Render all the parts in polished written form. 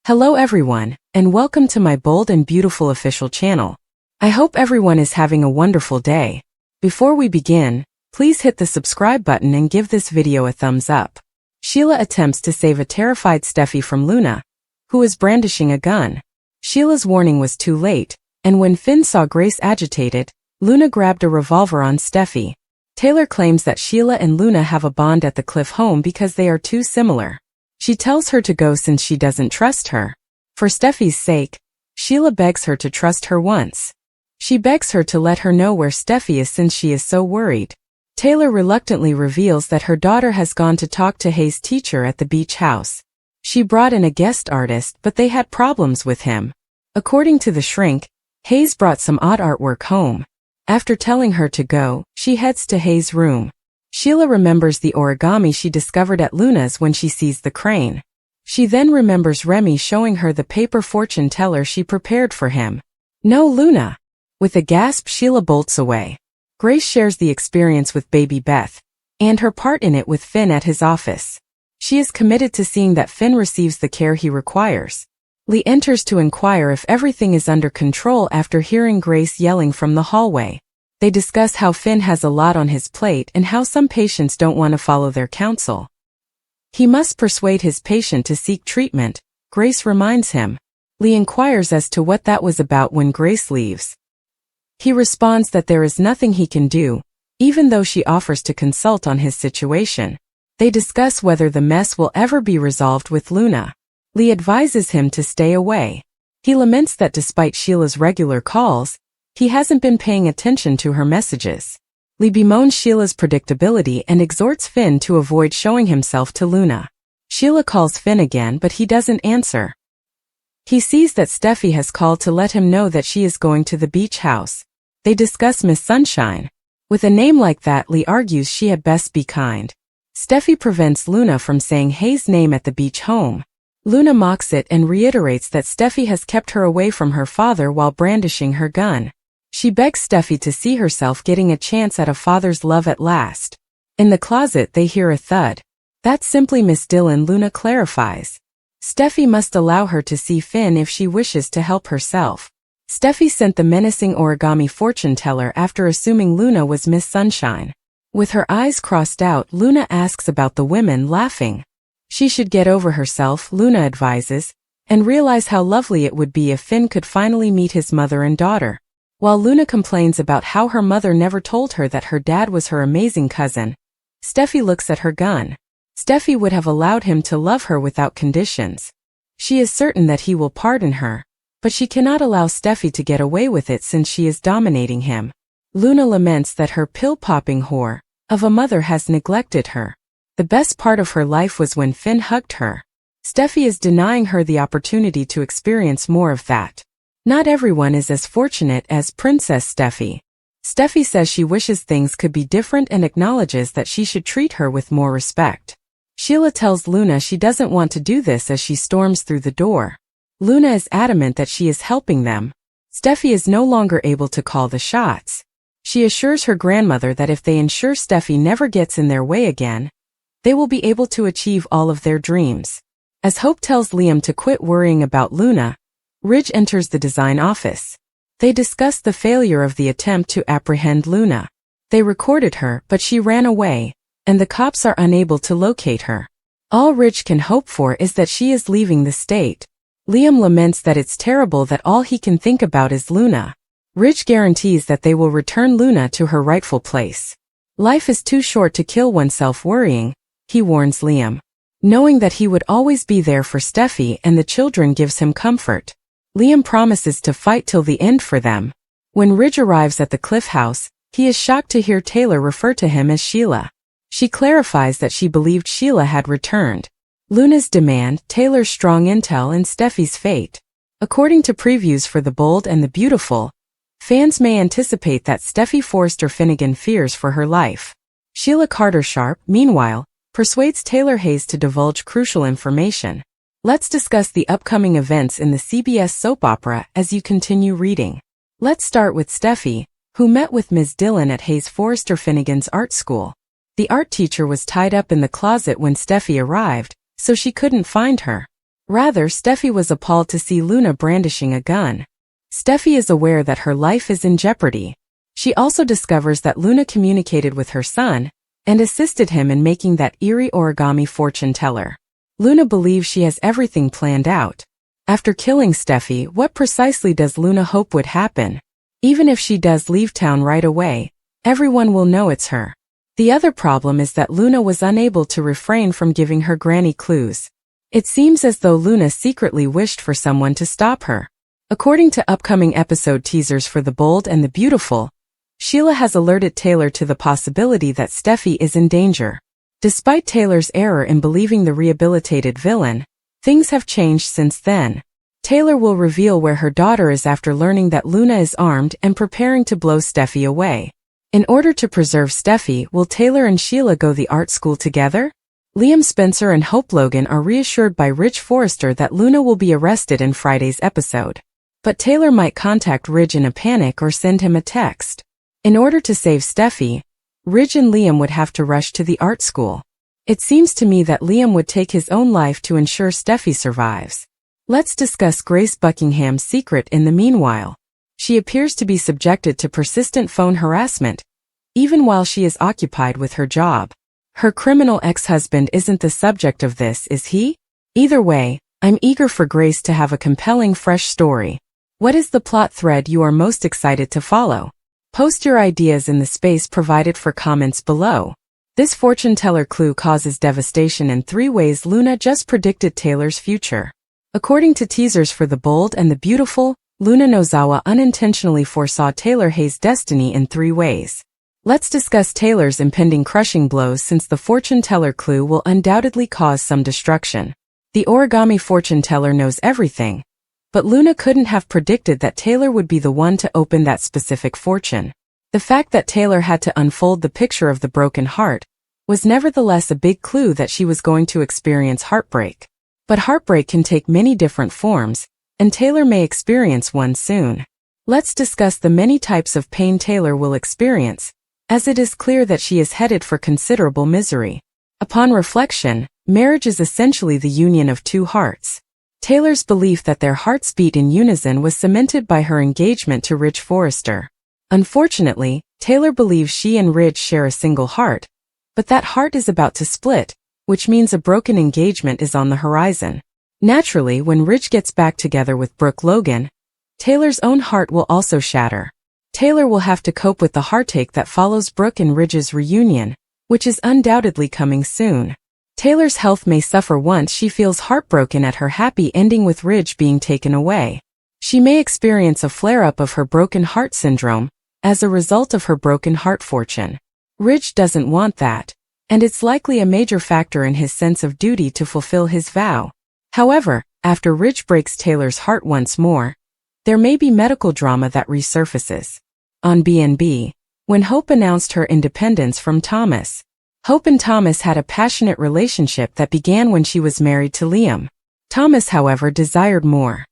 Hello everyone, and welcome to my bold and beautiful official channel. I hope everyone is having a wonderful day. Before we begin, please hit the subscribe button and give this video a thumbs up. Sheila attempts to save a terrified Steffy from Luna, who is brandishing a gun. Sheila's warning was too late, and when Finn saw Grace agitated, Luna grabbed a revolver on Steffy. Taylor claims that Sheila and Luna have a bond at the Cliff home because they are too similar. She tells her to go since she doesn't trust her. For Steffy's sake, Sheila begs her to trust her once. She begs her to let her know where Steffy is since she is so worried. Taylor reluctantly reveals that her daughter has gone to talk to Hayes' teacher at the beach house. She brought in a guest artist, but they had problems with him. According to the shrink, Hayes brought some odd artwork home. After telling her to go, she heads to Hayes' room. Sheila remembers the origami she discovered at Luna's when she sees the crane. She then remembers Remy showing her the paper fortune teller she prepared for him. No, Luna! With a gasp, Sheila bolts away. Grace shares the experience with baby Beth, and her part in it with Finn at his office. She is committed to seeing that Finn receives the care he requires. Lee enters to inquire if everything is under control after hearing Grace yelling from the hallway. They discuss how Finn has a lot on his plate and how some patients don't want to follow their counsel. He must persuade his patient to seek treatment, Grace reminds him. Lee inquires as to what that was about when Grace leaves. He responds that there is nothing he can do, even though she offers to consult on his situation. They discuss whether the mess will ever be resolved with Luna. Lee advises him to stay away. He laments that despite Sheila's regular calls, he hasn't been paying attention to her messages. Lee bemoans Sheila's predictability and exhorts Finn to avoid showing himself to Luna. Sheila calls Finn again, but he doesn't answer. He sees that Steffy has called to let him know that she is going to the beach house. They discuss Miss Sunshine. With a name like that, Lee argues she had best be kind. Steffy prevents Luna from saying Hayes' name at the beach home. Luna mocks it and reiterates that Steffy has kept her away from her father while brandishing her gun. She begs Steffy to see herself getting a chance at a father's love at last. In the closet, they hear a thud. That's simply Miss Dillon, Luna clarifies. Steffy must allow her to see Finn if she wishes to help herself. Steffy sent the menacing origami fortune teller after assuming Luna was Miss Sunshine. With her eyes crossed out, Luna asks about the women, laughing. She should get over herself, Luna advises, and realize how lovely it would be if Finn could finally meet his mother and daughter. While Luna complains about how her mother never told her that her dad was her amazing cousin, Steffy looks at her gun. Steffy would have allowed him to love her without conditions. She is certain that he will pardon her, but she cannot allow Steffy to get away with it since she is dominating him. Luna laments that her pill-popping whore of a mother has neglected her. The best part of her life was when Finn hugged her. Steffy is denying her the opportunity to experience more of that. Not everyone is as fortunate as Princess Steffy. Steffy says she wishes things could be different and acknowledges that she should treat her with more respect. Sheila tells Luna she doesn't want to do this as she storms through the door. Luna is adamant that she is helping them. Steffy is no longer able to call the shots. She assures her grandmother that if they ensure Steffy never gets in their way again, they will be able to achieve all of their dreams. As Hope tells Liam to quit worrying about Luna, Ridge enters the design office. They discuss the failure of the attempt to apprehend Luna. They recorded her, but she ran away, and the cops are unable to locate her. All Ridge can hope for is that she is leaving the state. Liam laments that it's terrible that all he can think about is Luna. Ridge guarantees that they will return Luna to her rightful place. Life is too short to kill oneself worrying, he warns Liam. Knowing that he would always be there for Steffy and the children gives him comfort. Liam promises to fight till the end for them. When Ridge arrives at the Cliff house, he is shocked to hear Taylor refer to him as Sheila. She clarifies that she believed Sheila had returned. Luna's demand, Taylor's strong intel, and Steffy's fate. According to previews for The Bold and the Beautiful, fans may anticipate that Steffy Forrester Finnegan fears for her life. Sheila Carter Sharp, meanwhile, persuades Taylor Hayes to divulge crucial information. Let's discuss the upcoming events in the CBS soap opera as you continue reading. Let's start with Steffy, who met with Ms. Dillon at Hayes Forrester Finnegan's art school. The art teacher was tied up in the closet when Steffy arrived, so she couldn't find her. Rather, Steffy was appalled to see Luna brandishing a gun. Steffy is aware that her life is in jeopardy. She also discovers that Luna communicated with her son and assisted him in making that eerie origami fortune teller. Luna believes she has everything planned out. After killing Steffy, what precisely does Luna hope would happen? Even if she does leave town right away, everyone will know it's her. The other problem is that Luna was unable to refrain from giving her granny clues. It seems as though Luna secretly wished for someone to stop her. According to upcoming episode teasers for The Bold and the Beautiful, Sheila has alerted Taylor to the possibility that Steffy is in danger. Despite Taylor's error in believing the rehabilitated villain, things have changed since then. Taylor will reveal where her daughter is after learning that Luna is armed and preparing to blow Steffy away. In order to preserve Steffy, will Taylor and Sheila go the art school together? Liam Spencer and Hope Logan are reassured by Ridge Forrester that Luna will be arrested in Friday's episode. But Taylor might contact Ridge in a panic or send him a text. In order to save Steffy, Ridge and Liam would have to rush to the art school. It seems to me that Liam would take his own life to ensure Steffy survives. Let's discuss Grace Buckingham's secret in the meanwhile. She appears to be subjected to persistent phone harassment, even while she is occupied with her job. Her criminal ex-husband isn't the subject of this, is he? Either way, I'm eager for Grace to have a compelling fresh story. What is the plot thread you are most excited to follow? Post your ideas in the space provided for comments below. This fortune teller clue causes devastation in 3 ways Luna just predicted Taylor's future. According to teasers for The Bold and the Beautiful, Luna Nozawa unintentionally foresaw Taylor Hayes' destiny in 3 ways. Let's discuss Taylor's impending crushing blows since the fortune teller clue will undoubtedly cause some destruction. The origami fortune teller knows everything, but Luna couldn't have predicted that Taylor would be the one to open that specific fortune. The fact that Taylor had to unfold the picture of the broken heart was nevertheless a big clue that she was going to experience heartbreak. But heartbreak can take many different forms, and Taylor may experience one soon. Let's discuss the many types of pain Taylor will experience, as it is clear that she is headed for considerable misery. Upon reflection, marriage is essentially the union of 2 hearts. Taylor's belief that their hearts beat in unison was cemented by her engagement to Ridge Forrester. Unfortunately, Taylor believes she and Ridge share a single heart, but that heart is about to split, which means a broken engagement is on the horizon. Naturally, when Ridge gets back together with Brooke Logan, Taylor's own heart will also shatter. Taylor will have to cope with the heartache that follows Brooke and Ridge's reunion, which is undoubtedly coming soon. Taylor's health may suffer once she feels heartbroken at her happy ending with Ridge being taken away. She may experience a flare-up of her broken heart syndrome as a result of her broken heart fortune. Ridge doesn't want that, and it's likely a major factor in his sense of duty to fulfill his vow. However, after Ridge breaks Taylor's heart once more, there may be medical drama that resurfaces. On B&B, when Hope announced her independence from Thomas, Hope and Thomas had a passionate relationship that began when she was married to Liam. Thomas, however, desired more.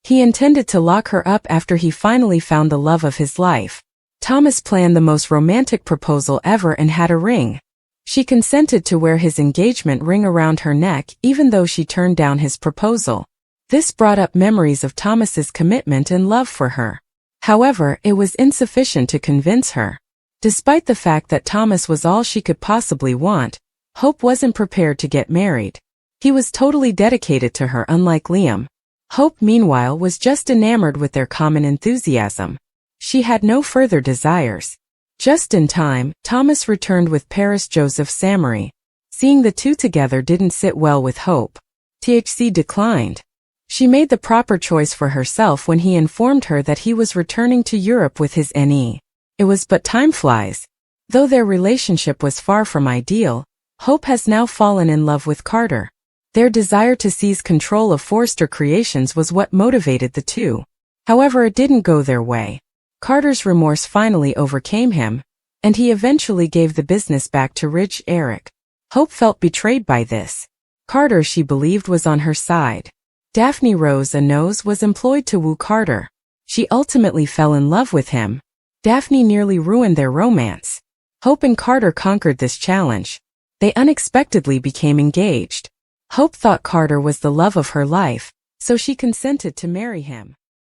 He intended to lock her up after he finally found the love of his life. Thomas planned the most romantic proposal ever and had a ring. She consented to wear his engagement ring around her neck even though she turned down his proposal. This brought up memories of Thomas's commitment and love for her. However, it was insufficient to convince her. Despite the fact that Thomas was all she could possibly want, Hope wasn't prepared to get married. He was totally dedicated to her, unlike Liam. Hope, meanwhile, was just enamored with their common enthusiasm. She had no further desires. Just in time, Thomas returned with Paris Joseph Samory. Seeing the two together didn't sit well with Hope. THC declined. She made the proper choice for herself when he informed her that he was returning to Europe with his NE. It was but time flies. Though their relationship was far from ideal, Hope has now fallen in love with Carter. Their desire to seize control of Forrester Creations was what motivated the two. However, it didn't go their way. Carter's remorse finally overcame him, and he eventually gave the business back to Ridge Eric. Hope felt betrayed by this. Carter, she believed, was on her side. Daphne Rose Nose was employed to woo Carter. She ultimately fell in love with him. Daphne nearly ruined their romance. Hope and Carter conquered this challenge. They unexpectedly became engaged. Hope thought Carter was the love of her life, so she consented to marry him.